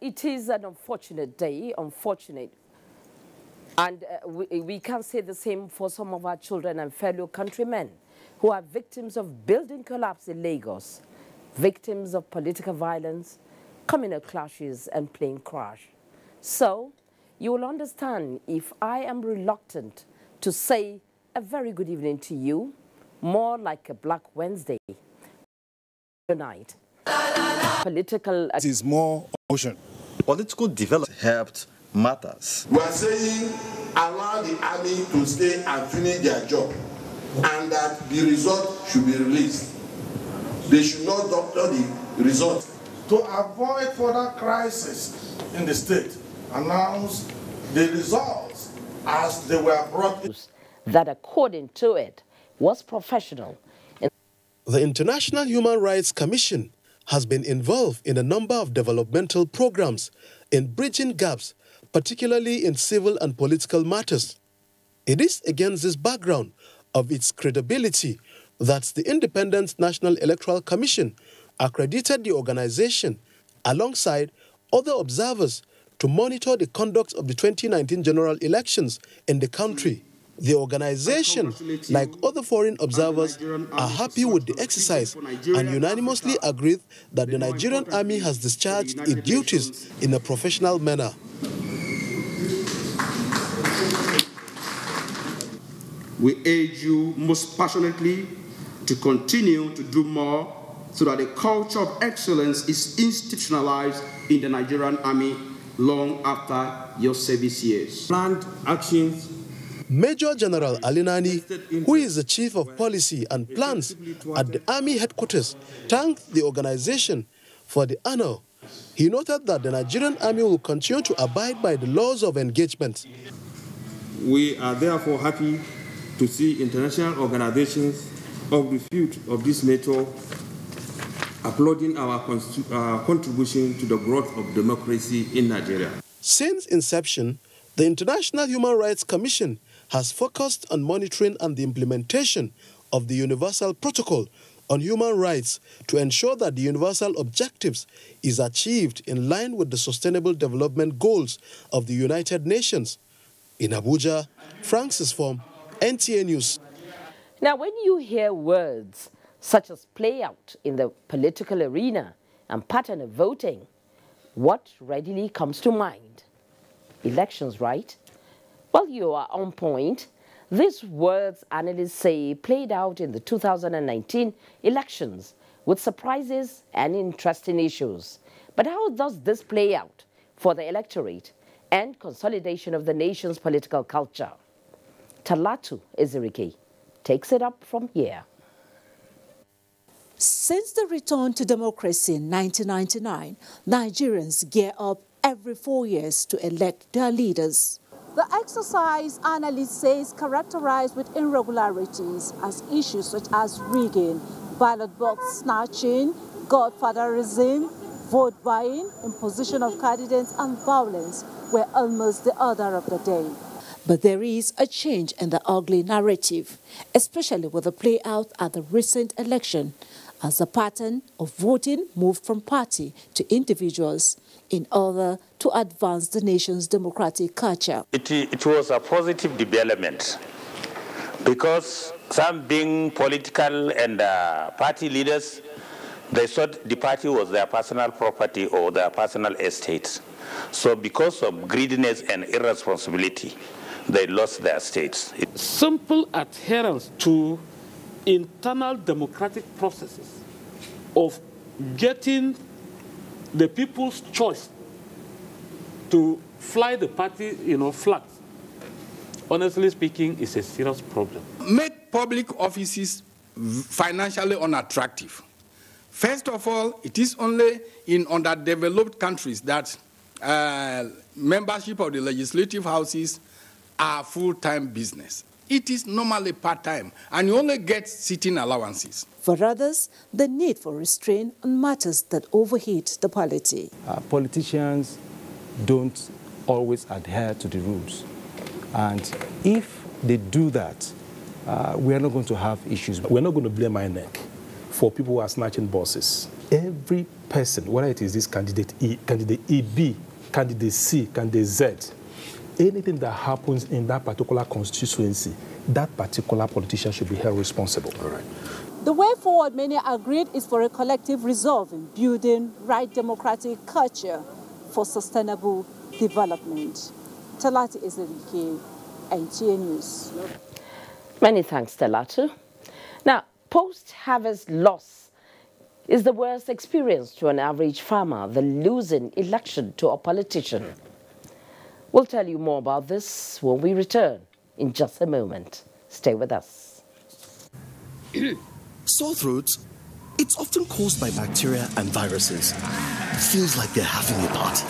it is an unfortunate day, unfortunate. And we can say the same for some of our children and fellow countrymen who are victims of building collapse in Lagos, victims of political violence, communal clashes and plane crash. So you will understand if I am reluctant to say a very good evening to you, more like a Black Wednesday tonight. Political... It is more emotion. Political development helped matters. We are saying allow the army to stay and finish their job, and that the result should be released. They should not doctor the result. To avoid further crisis in the state, announce the results as they were brought in. That according to it was professional. The International Human Rights Commission has been involved in a number of developmental programs in bridging gaps, particularly in civil and political matters. It is against this background of its credibility that the Independent National Electoral Commission accredited the organization alongside other observers to monitor the conduct of the 2019 general elections in the country. The organization, like other foreign observers, are happy with the exercise and unanimously agreed that the Nigerian army has discharged its duties in a professional manner. We urge you most passionately to continue to do more so that the culture of excellence is institutionalized in the Nigerian army long after your service years. Planned actions. Major General Alinani, who is the Chief of Policy and Plans at the Army Headquarters, thanked the organization for the honor. He noted that the Nigerian Army will continue to abide by the laws of engagement. We are therefore happy to see international organizations of repute of this nature applauding our contribution to the growth of democracy in Nigeria. Since inception, the International Human Rights Commission has focused on monitoring and the implementation of the Universal Protocol on Human Rights to ensure that the universal objectives is achieved in line with the Sustainable Development Goals of the United Nations. In Abuja, Francis Form, NTA News. Now, when you hear words such as play out in the political arena and pattern of voting, what readily comes to mind? Elections, right? Well, you are on point. These words, analysts say, played out in the 2019 elections with surprises and interesting issues. But how does this play out for the electorate and consolidation of the nation's political culture? Talatu Ezirike takes it up from here. Since the return to democracy in 1999, Nigerians gear up every 4 years to elect their leaders. The exercise, analysts say, is characterized with irregularities as issues such as rigging, ballot box snatching, godfatherism, vote buying, imposition of candidates and violence were almost the order of the day. But there is a change in the ugly narrative, especially with the play out at the recent election, as the pattern of voting moved from party to individuals in order to advance the nation's democratic culture. It was a positive development because some being political and party leaders, they thought the party was their personal property or their personal estate. So because of greediness and irresponsibility, they lost their estates. Simple adherence to internal democratic processes of getting the people's choice to fly the party, flags, honestly speaking, is a serious problem. Make public offices financially unattractive. First of all, it is only in underdeveloped countries that membership of the legislative houses are full-time business. It is normally part-time, and you only get sitting allowances. For others, the need for restraint on matters that overheat the polity. Politicians don't always adhere to the rules. And if they do that, we are not going to have issues. We're not going to blame INEC for people who are snatching buses. every person, whether it is this candidate E, candidate EB, candidate C, candidate Z, anything that happens in that particular constituency, that particular politician should be held responsible. All right. The way forward, many agreed, is for a collective resolve in building right democratic culture for sustainable development. Talati Ezerike, NTA News. Many thanks, Talatu. Now, post-harvest loss is the worst experience to an average farmer, the losing election to a politician. We'll tell you more about this when we return in just a moment. Stay with us. Sore throats, it's often caused by bacteria and viruses. Feels like you're having a party.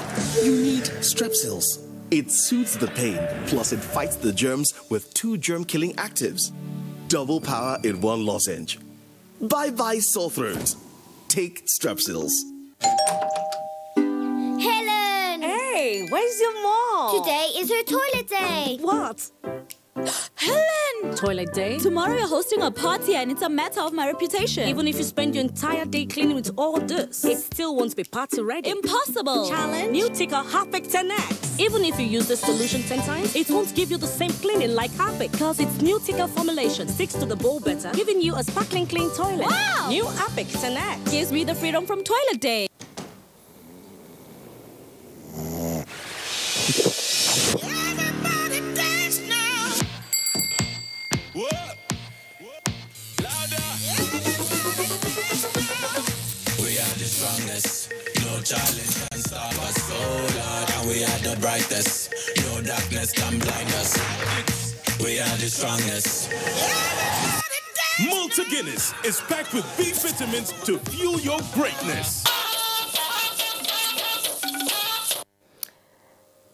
You need Strepsils. It soothes the pain, plus it fights the germs with 2 germ-killing actives. Double power in 1 lozenge. Bye-bye sore throat. Take Strepsils. Helen! Hey, where's your mom? Today is her toilet day. What? Helen! Toilet day? Tomorrow you're hosting a party and it's a matter of my reputation. Even if you spend your entire day cleaning with all this, it still won't be party ready. Impossible! Challenge? New Ticker Harpic 10X. Even if you use this solution 10 times, it won't give you the same cleaning like Harpic, because its new Ticker formulation sticks to the bowl better, giving you a sparkling clean toilet. Wow! New Harpic 10X gives me the freedom from toilet day. No challenge can stop us, so Lord, and we are the brightest. No darkness can blind us. We are the strongest. Malta Guinness is packed with B vitamins to fuel your greatness.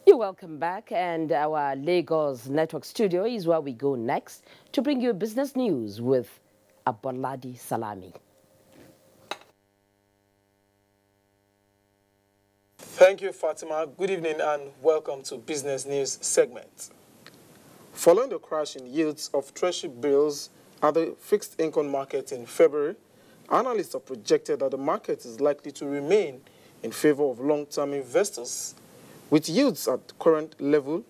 You're welcome back, and our Lagos Network studio is where we go next to bring you business news with Abolade Salami. Thank you, Fatima. Good evening and welcome to Business News segment. Following the crash in yields of treasury bills at the fixed income market in February, analysts have projected that the market is likely to remain in favor of long-term investors. With yields at current level,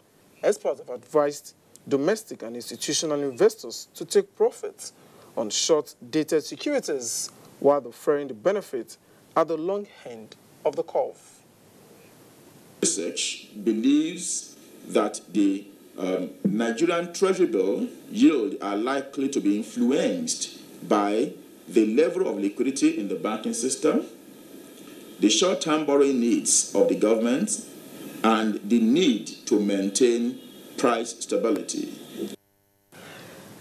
experts have advised domestic and institutional investors to take profits on short-dated securities while deferring the benefit at the long end of the curve. Research believes that the Nigerian Treasury bill yield are likely to be influenced by the level of liquidity in the banking system, the short-term borrowing needs of the government, and the need to maintain price stability.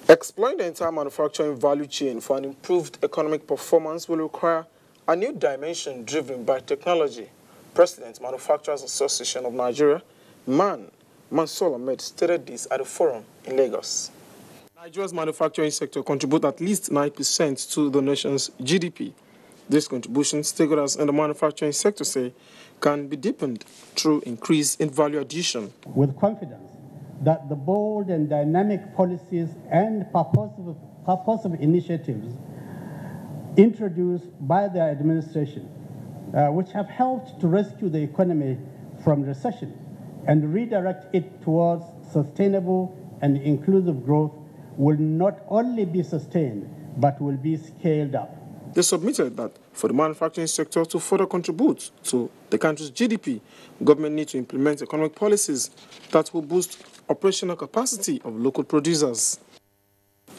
Exploring the entire manufacturing value chain for an improved economic performance will require a new dimension driven by technology. President, Manufacturers Association of Nigeria, Mansur Ahmed, stated this at a forum in Lagos. Nigeria's manufacturing sector contributes at least 9% to the nation's GDP. This contribution, stakeholders in the manufacturing sector say, can be deepened through increase in value addition. With confidence that the bold and dynamic policies and purposive initiatives introduced by the administration, which have helped to rescue the economy from recession and redirect it towards sustainable and inclusive growth, will not only be sustained, but will be scaled up. They submitted that for the manufacturing sector to further contribute to the country's GDP, government needs to implement economic policies that will boost operational capacity of local producers.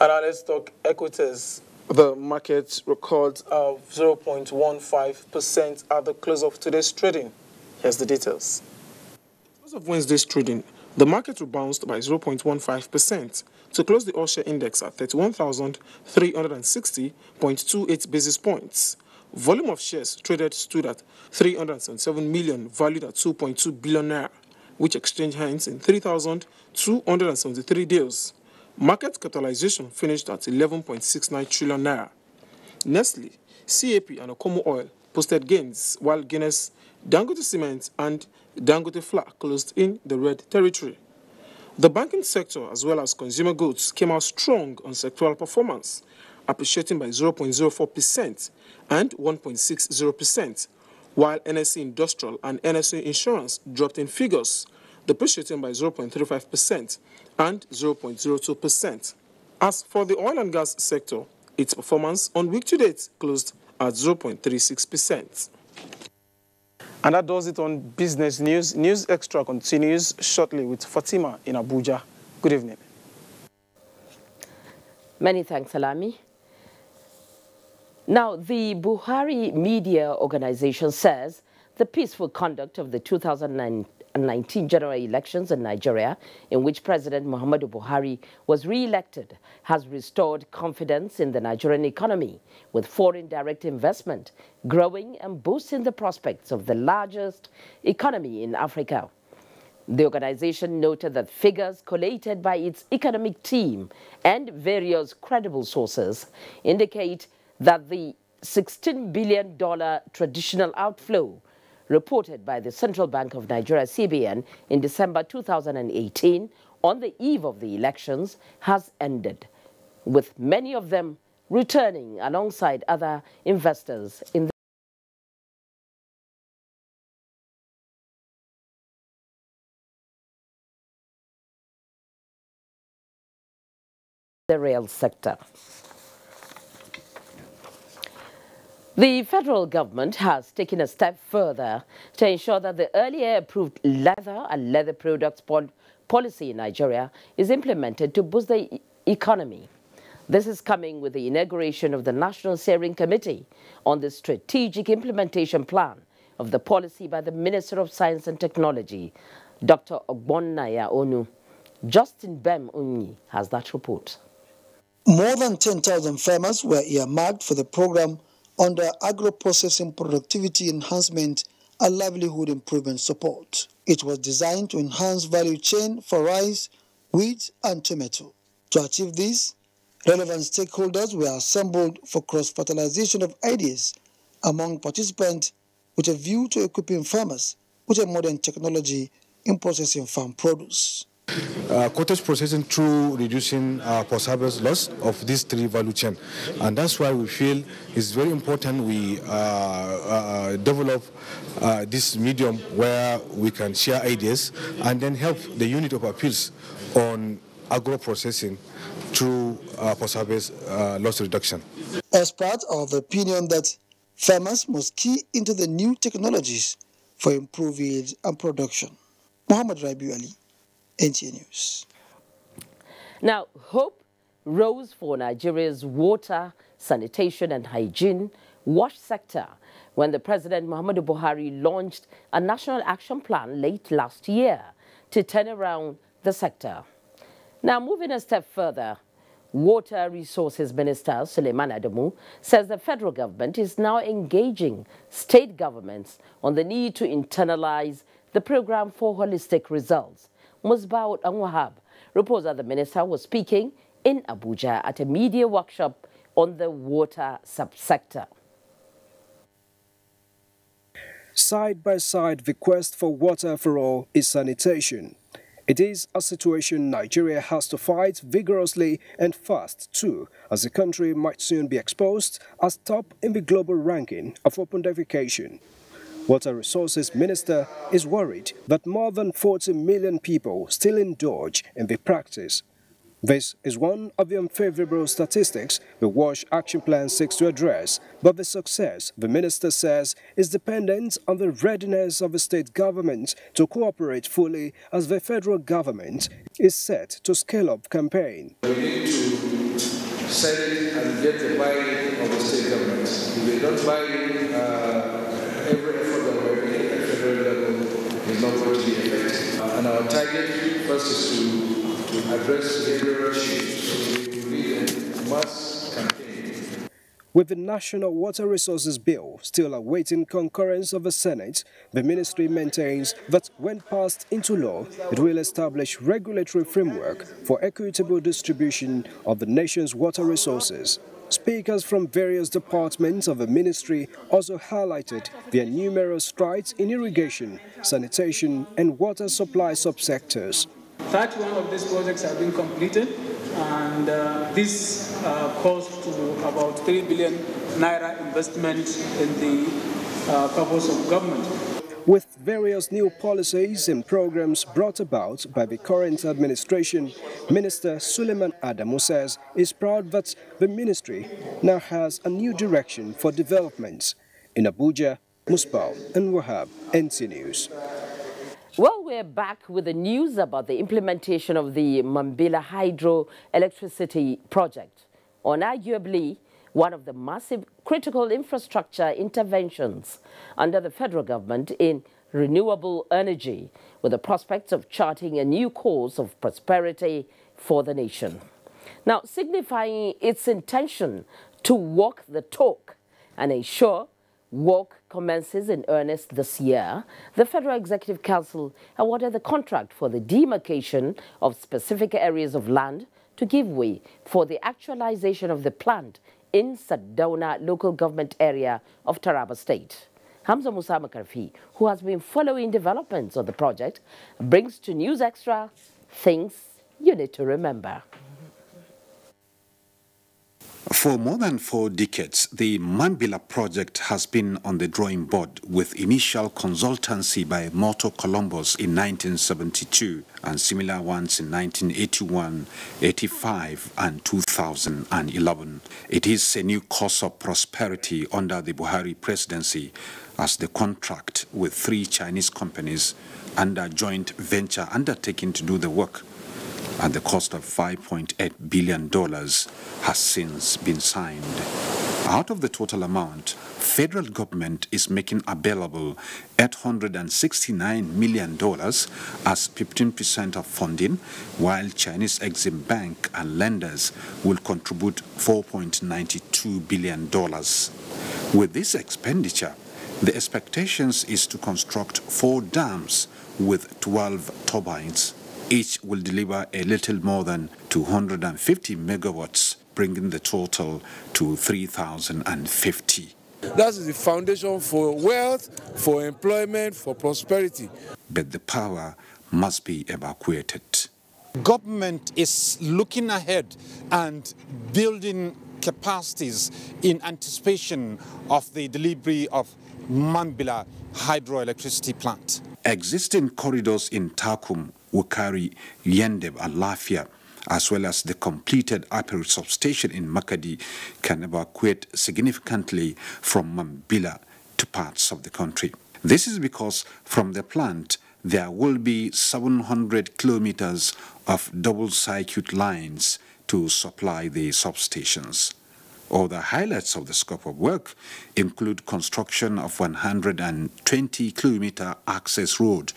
And now let's talk equities. The market records of 0.15% at the close of today's trading. Here's the details. As of Wednesday's trading, the market rebounded by 0.15% to close the all-share index at 31,360.28 basis points. Volume of shares traded stood at 377 million, valued at 2.2 billion naira, which exchanged hands in 3,273 deals. Market capitalization finished at 11.69 trillion naira. Nestle, CAP, and Okomo Oil posted gains, while Guinness, Dangote Cement, and Dangote Flour closed in the red territory. The banking sector, as well as consumer goods, came out strong on sectoral performance. appreciating by 0.04% and 1.60%, while NSE Industrial and NSE Insurance dropped in figures, depreciating by 0.35% and 0.02%. As for the oil and gas sector, its performance on week-to-date closed at 0.36%. And that does it on business news. News Extra continues shortly with Fatima in Abuja. Good evening. Many thanks, Salami. Now, the Buhari Media Organization says the peaceful conduct of the 2019 general elections in Nigeria, in which President Muhammadu Buhari was re-elected, has restored confidence in the Nigerian economy, with foreign direct investment growing and boosting the prospects of the largest economy in Africa. The organization noted that figures collated by its economic team and various credible sources indicate that the $16 billion traditional outflow reported by the Central Bank of Nigeria, CBN, in December 2018 on the eve of the elections has ended, with many of them returning alongside other investors in the rail sector. The federal government has taken a step further to ensure that the earlier approved leather and leather products policy in Nigeria is implemented to boost the economy. This is coming with the inauguration of the National Steering Committee on the Strategic Implementation Plan of the policy by the Minister of Science and Technology, Dr. Ogbonnaya Onu. Justin Bem Unyi has that report. More than 10,000 farmers were earmarked for the program under agro-processing productivity enhancement and livelihood improvement support. It was designed to enhance value chain for rice, wheat, and tomato. To achieve this, relevant stakeholders were assembled for cross-fertilization of ideas among participants with a view to equipping farmers with a modern technology in processing farm produce. Cottage processing through reducing post-harvest loss of these three value chain, and that's why we feel it's very important we develop this medium where we can share ideas and then help the unit of appeals on agro-processing through post-harvest loss reduction. As part of the opinion that farmers must key into the new technologies for improved yield and production. Muhammad Rabiu Ali, NTA News. Now, hope rose for Nigeria's water, sanitation and hygiene wash sector when the President Muhammadu Buhari launched a national action plan late last year to turn around the sector. Now, moving a step further, Water Resources Minister Suleiman Adamu says the federal government is now engaging state governments on the need to internalize the program for holistic results. Musbaut Anwahab reports that the minister was speaking in Abuja at a media workshop on the water subsector. Side by side, the quest for water for all is sanitation. It is a situation Nigeria has to fight vigorously and fast too, as the country might soon be exposed as top in the global ranking of open defecation. Water Resources Minister is worried that more than 40 million people still indulge in the practice. This is one of the unfavorable statistics the WASH Action Plan seeks to address, but the success, the minister says, is dependent on the readiness of the state government to cooperate fully as the federal government is set to scale up campaign. We need to set it and get the buy-in of the state government. If they don't buy in, every effort that we're making at federal level is not going to be effective. And our target first is to address behavioral issues. So we need a mass campaign. With the National Water Resources Bill still awaiting concurrence of the Senate, the ministry maintains that when passed into law, it will establish regulatory framework for equitable distribution of the nation's water resources. Speakers from various departments of the ministry also highlighted their numerous strides in irrigation, sanitation and water supply subsectors. 31 of these projects have been completed, and this calls to about 3 billion naira investment in the purpose of government. With various new policies and programs brought about by the current administration, Minister Suleiman Adamu says he's proud that the ministry now has a new direction for development. In Abuja, Musbal and Wahab, NTA News. Well, we're back with the news about the implementation of the Mambila hydroelectricity project, arguably one of the massive critical infrastructure interventions under the federal government in renewable energy, with the prospects of charting a new course of prosperity for the nation. Now, signifying its intention to walk the talk and ensure work commences in earnest this year, the Federal Executive Council awarded the contract for the demarcation of specific areas of land to give way for the actualization of the plant in Sardauna local government area of Taraba State. Hamza Musa Makarfi, who has been following developments of the project, brings to News Extra things you need to remember. For more than 4 decades, the Mambila project has been on the drawing board, with initial consultancy by Moto Columbus in 1972 and similar ones in 1981, 85 and 2011. It is a new course of prosperity under the Buhari presidency, as the contract with 3 Chinese companies under joint venture undertaking to do the work at the cost of $5.8 billion has since been signed. Out of the total amount, federal government is making available $869 million as 15% of funding, while Chinese Exim Bank and lenders will contribute $4.92 billion. With this expenditure, the expectations is to construct 4 dams with 12 turbines. Each will deliver a little more than 250 megawatts, bringing the total to 3,050. That is the foundation for wealth, for employment, for prosperity. But the power must be evacuated. Government is looking ahead and building capacities in anticipation of the delivery of Mambila hydroelectricity plant. Existing corridors in Takum, Wukari, Yendeb and Lafia, as well as the completed Upper substation in Makadi, can evacuate significantly from Mambila to parts of the country. This is because from the plant there will be 700 kilometers of double-circuit lines to supply the substations. Other highlights of the scope of work include construction of 120-kilometer access road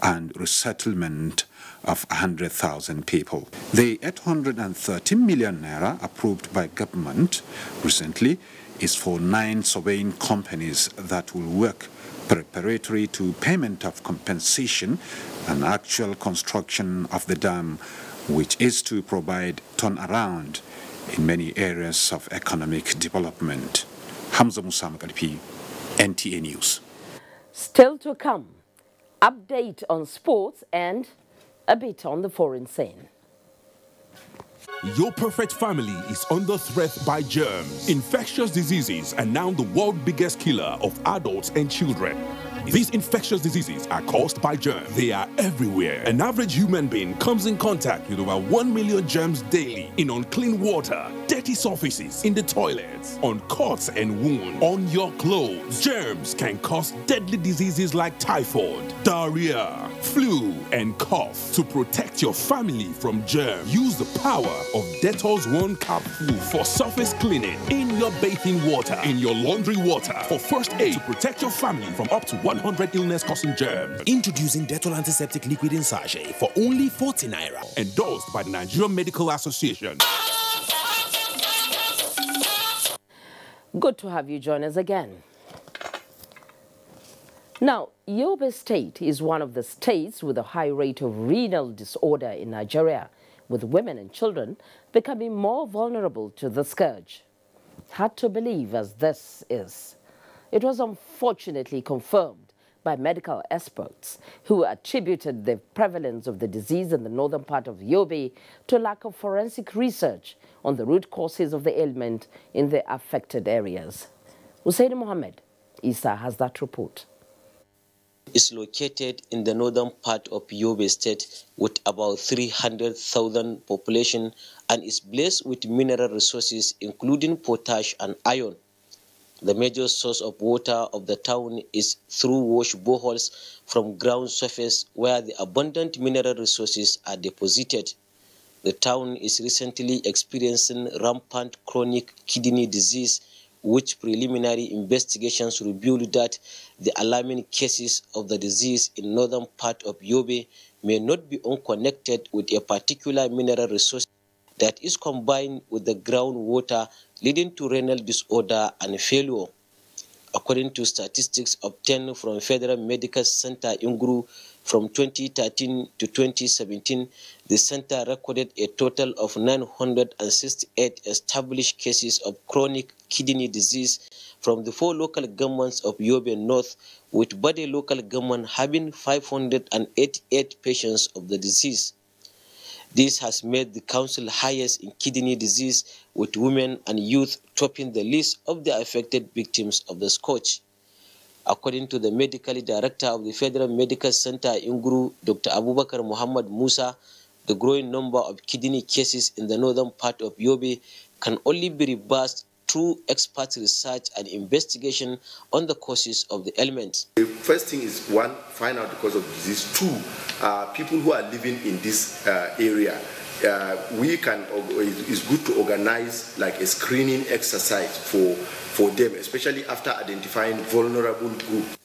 and resettlement of 100,000 people. The 830 million naira approved by government recently is for 9 surveying companies that will work preparatory to payment of compensation and actual construction of the dam, which is to provide turnaround in many areas of economic development. Hamza Musa Makarfi, NTA News. Still to come, update on sports and a bit on the foreign scene. Your perfect family is under threat by germs. Infectious diseases are now the world's biggest killer of adults and children. These infectious diseases are caused by germs. They are everywhere. An average human being comes in contact with over 1 million germs daily in unclean water, dirty surfaces, in the toilets, on cuts and wounds, on your clothes. Germs can cause deadly diseases like typhoid, diarrhea, flu, and cough. To protect your family from germs, use the power of Dettol's One Cup Full for surface cleaning in your bathing water, in your laundry water, for first aid to protect your family from up to 100 illness-causing germs. Introducing Dettol Antiseptic Liquid in Sachet for only 40 naira. Endorsed by the Nigerian Medical Association. Good to have you join us again. Now, Yobe State is one of the states with a high rate of renal disorder in Nigeria, with women and children becoming more vulnerable to the scourge. Hard to believe as this is. It was unfortunately confirmed by by medical experts who attributed the prevalence of the disease in the northern part of Yobe to lack of forensic research on the root causes of the ailment in the affected areas. Hussein Mohammed Isa has that report. Is located in the northern part of Yobe State with about 300,000 population and is blessed with mineral resources including potash and iron. The major source of water of the town is through wash boreholes from ground surface where the abundant mineral resources are deposited. The town is recently experiencing rampant chronic kidney disease, which preliminary investigations revealed that the alarming cases of the disease in northern part of Yobe may not be unconnected with a particular mineral resource that is combined with the groundwater, leading to renal disorder and failure. According to statistics obtained from Federal Medical Center Inguru from 2013 to 2017, the center recorded a total of 968 established cases of chronic kidney disease from the 4 local governments of Yobe North, with Bade local government having 588 patients of the disease. This has made the council highest in kidney disease, with women and youth topping the list of the affected victims of the scourge. According to the medical director of the Federal Medical Center Inguru, Dr. Abubakar Muhammad Musa, the growing number of kidney cases in the northern part of Yobe can only be reversed through expert research and investigation on the causes of the ailment. The first thing is, one, find out the cause of disease. 2, people who are living in this area, it's good to organize like a screening exercise for them, especially after identifying vulnerable groups.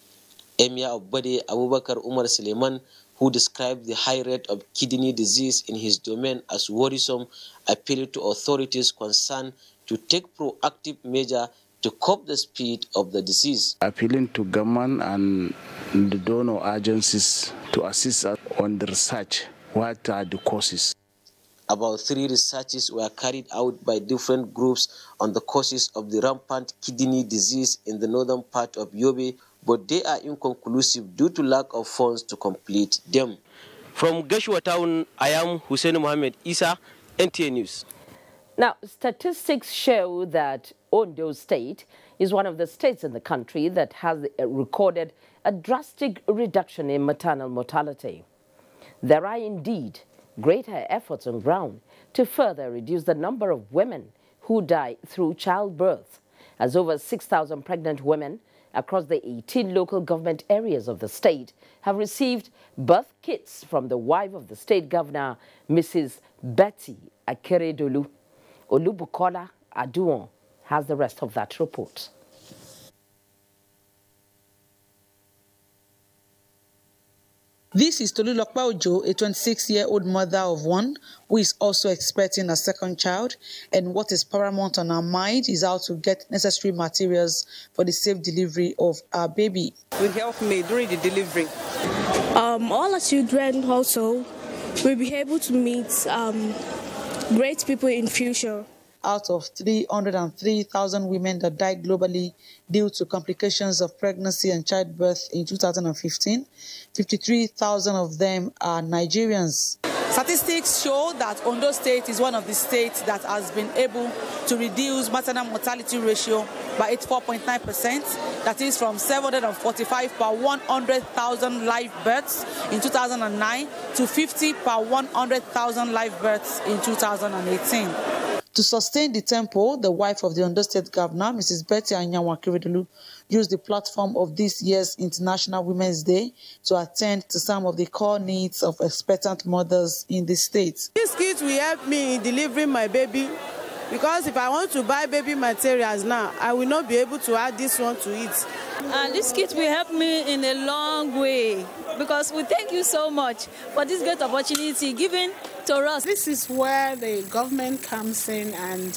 Emir of Bade Abubakar Umar Suleiman, who described the high rate of kidney disease in his domain as worrisome, appealed to authorities concerned to take proactive measures to curb the speed of the disease. Appealing to government and the donor agencies to assist us on the research. What are the causes? About 3 researches were carried out by different groups on the causes of the rampant kidney disease in the northern part of Yobe, but they are inconclusive due to lack of funds to complete them. From Gashua Town, I am Hussein Mohammed Isa, NTA News. Now, statistics show that Ondo State is one of the states in the country that has recorded a drastic reduction in maternal mortality. There are indeed greater efforts on ground to further reduce the number of women who die through childbirth, as over 6,000 pregnant women across the 18 local government areas of the state have received birth kits from the wife of the state governor, Mrs. Betty Akeredolu. Olubukola Aduon has the rest of that report. This is Tolulokpa Ojo, a 26-year-old mother of 1 who is also expecting a second child, and what is paramount on her mind is how to get necessary materials for the safe delivery of our baby. Will help me during the delivery. All the children also will be able to meet great people in future. Out of 303,000 women that died globally due to complications of pregnancy and childbirth in 2015, 53,000 of them are Nigerians. Statistics show that Ondo State is one of the states that has been able to reduce maternal mortality ratio by 84.9%. That is from 745 per 100,000 live births in 2009 to 50 per 100,000 live births in 2018. To sustain the tempo, the wife of the Ondo State Governor, Mrs. Betty Akeredolu, used the platform of this year's International Women's Day to attend to some of the core needs of expectant mothers in the state. This kit will help me in delivering my baby, because if I want to buy baby materials now, I will not be able to add this one to it. This kit will help me in a long way, because we thank you so much for this great opportunity given to us. This is where the government comes in and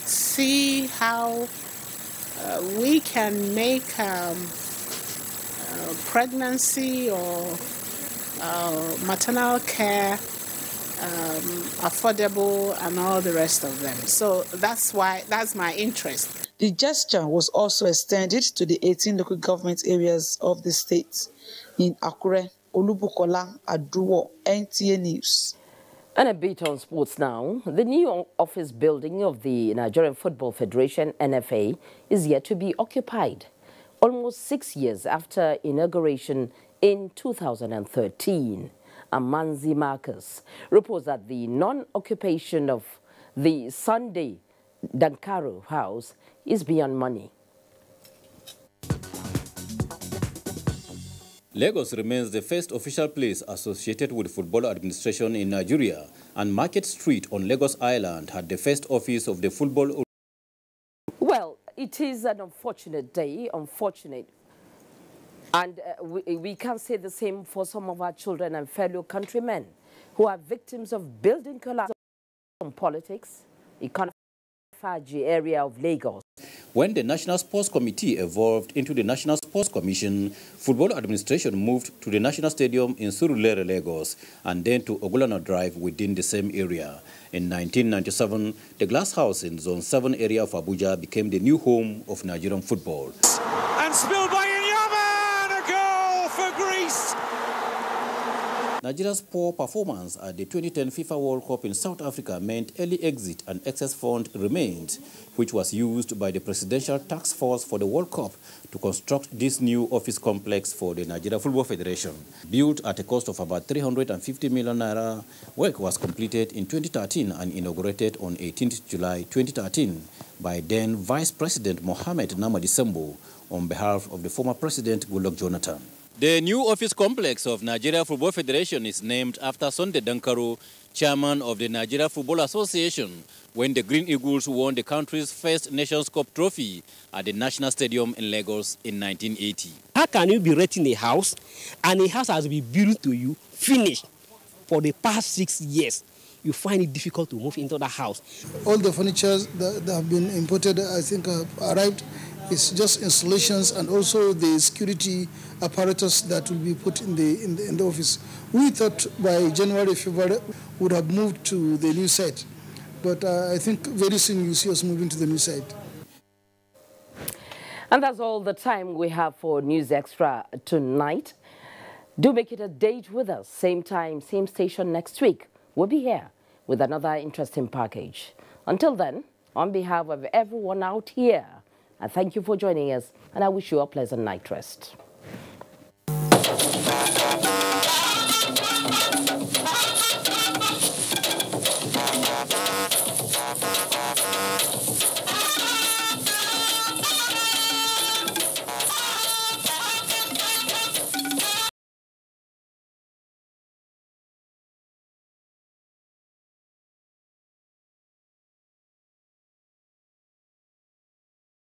see how we can make pregnancy or maternal care affordable and all the rest of them. So that's my interest. The gesture was also extended to the 18 local government areas of the state. In Akure, Olubukola Aduwo, NTA News. And a bit on sports now. The new office building of the Nigerian Football Federation, NFA, is yet to be occupied, almost 6 years after inauguration in 2013. Amanzi Marcus reports that the non-occupation of the Sunday Dankaro House is beyond money. Lagos remains the first official place associated with football administration in Nigeria, and Market Street on Lagos Island had the first office of the football. Well, it is an unfortunate day, and we can say the same for some of our children and fellow countrymen who are victims of building collapse on politics, economy, area of Lagos. When the National Sports Committee evolved into the National Sports Commission, football administration moved to the National Stadium in Surulere, Lagos, and then to Ogulana Drive within the same area. In 1997, the glass house in Zone 7 area of Abuja became the new home of Nigerian football. And spilled by Inyama, and a goal for Greece! Nigeria's poor performance at the 2010 FIFA World Cup in South Africa meant early exit and excess fund remained, which was used by the Presidential Task Force for the World Cup to construct this new office complex for the Nigeria Football Federation. Built at a cost of about 350 million naira, work was completed in 2013 and inaugurated on 18th July 2013 by then Vice President Mohamed Namadi Sembo on behalf of the former President Goodluck Jonathan. The new office complex of Nigeria Football Federation is named after Sunday Dankaro, chairman of the Nigeria Football Association, when the Green Eagles won the country's first Nations Cup trophy at the National Stadium in Lagos in 1980. How can you be renting a house and a house has been built to you, finished, for the past 6 years? You find it difficult to move into the house. All the furniture that have been imported, I think, arrived. It's just installations and also the security apparatus that will be put in the office. We thought by January, February, would have moved to the new site. But I think very soon you'll see us moving to the new site. And that's all the time we have for News Extra tonight. Do make it a date with us. Same time, same station next week. We'll be here with another interesting package. Until then, on behalf of everyone out here, I thank you for joining us, and I wish you a pleasant night rest.